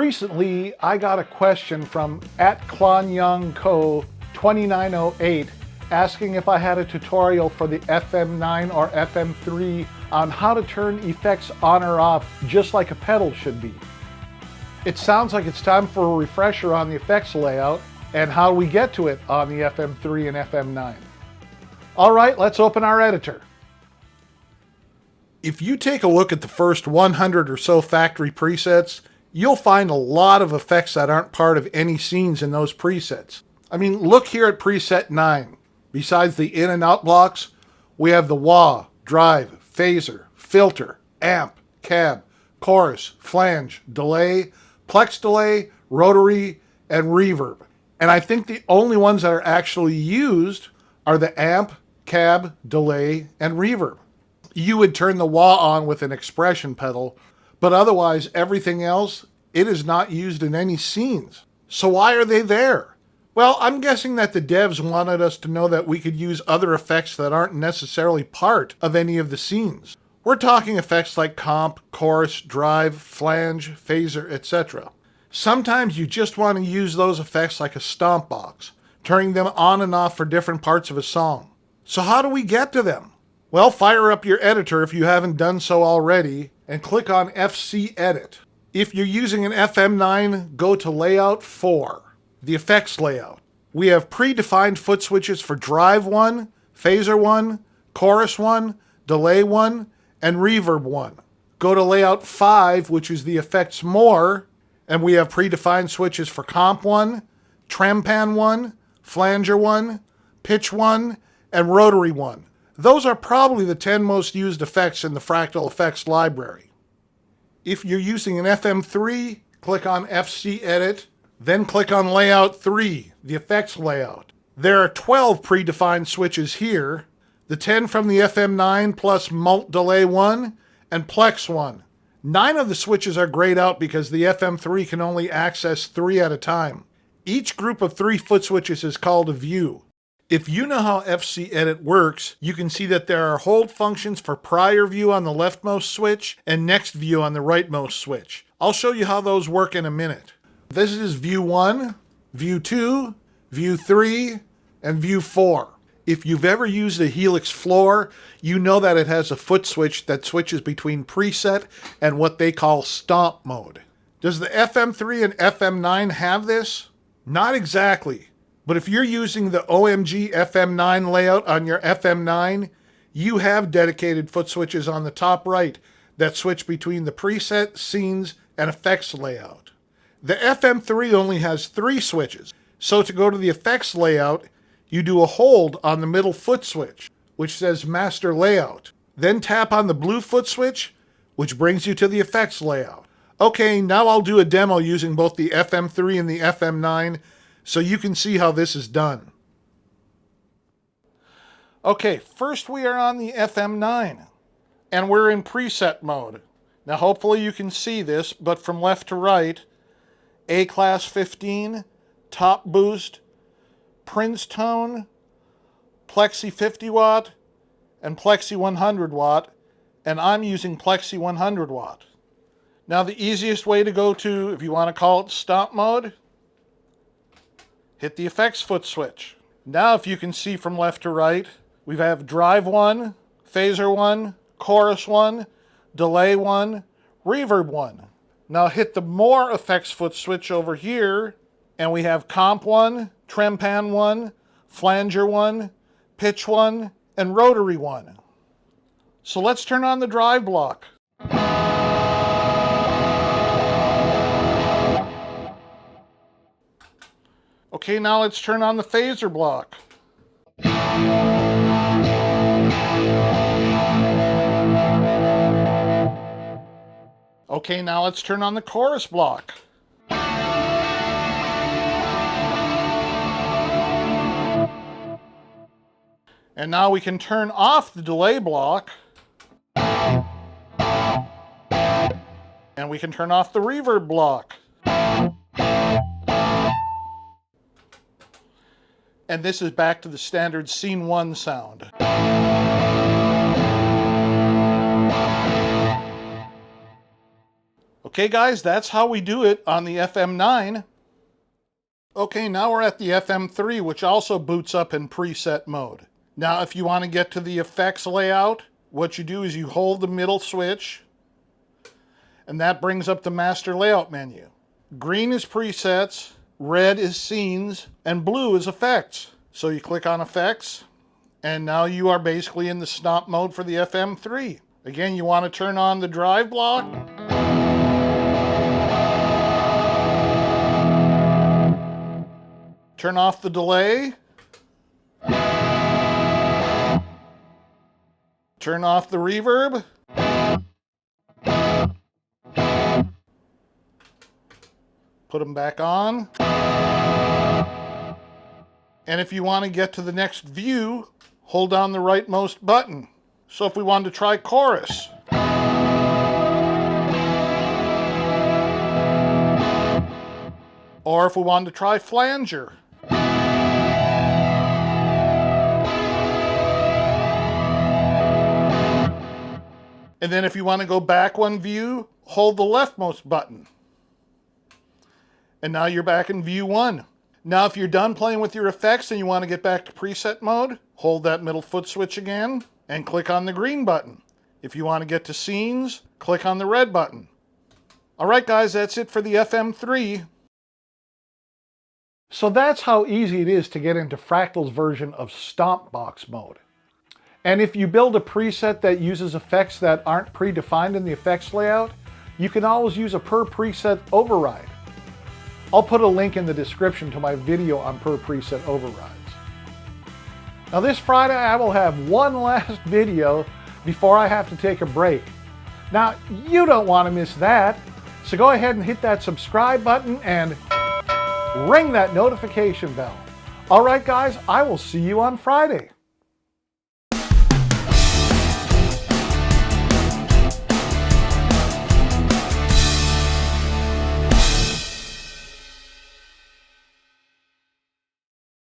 Recently, I got a question from @KlonYoungCo2908 asking if I had a tutorial for the FM9 or FM3 on how to turn effects on or off just like a pedal should be. It sounds like it's time for a refresher on the effects layout and how we get to it on the FM3 and FM9. All right, let's open our editor. If you take a look at the first 100 or so factory presets, you'll find a lot of effects that aren't part of any scenes in those presets. I mean, look here at preset 9. Besides the in and out blocks, we have the wah, drive, phaser, filter, amp, cab, chorus, flange, delay, plex delay, rotary, and reverb. And I think the only ones that are actually used are the amp, cab, delay, and reverb. You would turn the wah on with an expression pedal, but otherwise everything else, it is not used in any scenes. So why are they there? Well, I'm guessing that the devs wanted us to know that we could use other effects that aren't necessarily part of any of the scenes. We're talking effects like comp, chorus, drive, flange, phaser, etc. Sometimes you just want to use those effects like a stomp box, turning them on and off for different parts of a song. So how do we get to them? Well, fire up your editor if you haven't done so already, and click on FC Edit. If you're using an FM9, go to Layout 4, the effects layout. We have predefined foot switches for Drive 1, Phaser 1, Chorus 1, Delay 1, and Reverb 1. Go to Layout 5, which is the Effects More, and we have predefined switches for Comp 1, Trem Pan 1, Flanger 1, Pitch 1, and Rotary 1. Those are probably the 10 most used effects in the Fractal Effects library. If you're using an FM3, click on FC Edit, then click on Layout 3, the effects layout. There are 12 predefined switches here, the 10 from the FM9 plus Mult Delay 1 and Plex 1. 9 of the switches are grayed out because the FM3 can only access 3 at a time. Each group of 3 foot switches is called a view. If you know how FC Edit works, you can see that there are hold functions for prior view on the leftmost switch and next view on the rightmost switch. I'll show you how those work in a minute. This is View 1, View 2, View 3, and View 4. If you've ever used a Helix floor, you know that it has a foot switch that switches between preset and what they call stomp mode. Does the FM3 and FM9 have this? Not exactly. But if you're using the OMG FM9 layout on your FM9, you have dedicated foot switches on the top right that switch between the preset, scenes, and effects layout. The FM3 only has 3 switches, so to go to the effects layout, you do a hold on the middle foot switch, which says Master Layout. Then tap on the blue foot switch, which brings you to the effects layout. Okay, now I'll do a demo using both the FM3 and the FM9, so you can see how this is done. Okay, first we are on the FM9, and we're in preset mode. Now hopefully you can see this, but from left to right, A-Class 15, Top Boost, Prince Tone, Plexi 50 watt, and Plexi 100 watt, and I'm using Plexi 100 watt. Now the easiest way to go to, if you want to call it stomp mode, hit the effects foot switch. Now if you can see from left to right, we have Drive 1, Phaser 1, Chorus 1, Delay 1, Reverb 1. Now hit the More effects foot switch over here, and we have Comp 1, Trem Pan 1, Flanger 1, Pitch 1, and Rotary 1. So let's turn on the drive block. Okay, now let's turn on the phaser block. Okay, now let's turn on the chorus block. And now we can turn off the delay block. And we can turn off the reverb block. And this is back to the standard Scene 1 sound. Okay guys, that's how we do it on the FM9. Okay, now we're at the FM3, which also boots up in preset mode. Now if you want to get to the effects layout, what you do is you hold the middle switch, and that brings up the master layout menu. Green is presets, red is scenes, and blue is effects. So you click on effects, and now you are basically in the Stomp mode for the FM3. Again, you want to turn on the drive block. Turn off the delay. Turn off the reverb. Put them back on. And if you want to get to the next view, hold down the rightmost button. So if we wanted to try chorus. Or if we wanted to try flanger. And then if you want to go back one view, hold the leftmost button. And now you're back in view 1. Now if you're done playing with your effects and you want to get back to preset mode, hold that middle foot switch again and click on the green button. If you want to get to scenes, click on the red button. Alright guys, that's it for the FM3. So that's how easy it is to get into Fractal's version of Stomp Box mode. And if you build a preset that uses effects that aren't predefined in the effects layout, you can always use a per preset override. I'll put a link in the description to my video on per preset overrides. Now this Friday I will have one last video before I have to take a break. Now you don't want to miss that, so go ahead and hit that subscribe button and ring that notification bell. Alright guys, I will see you on Friday.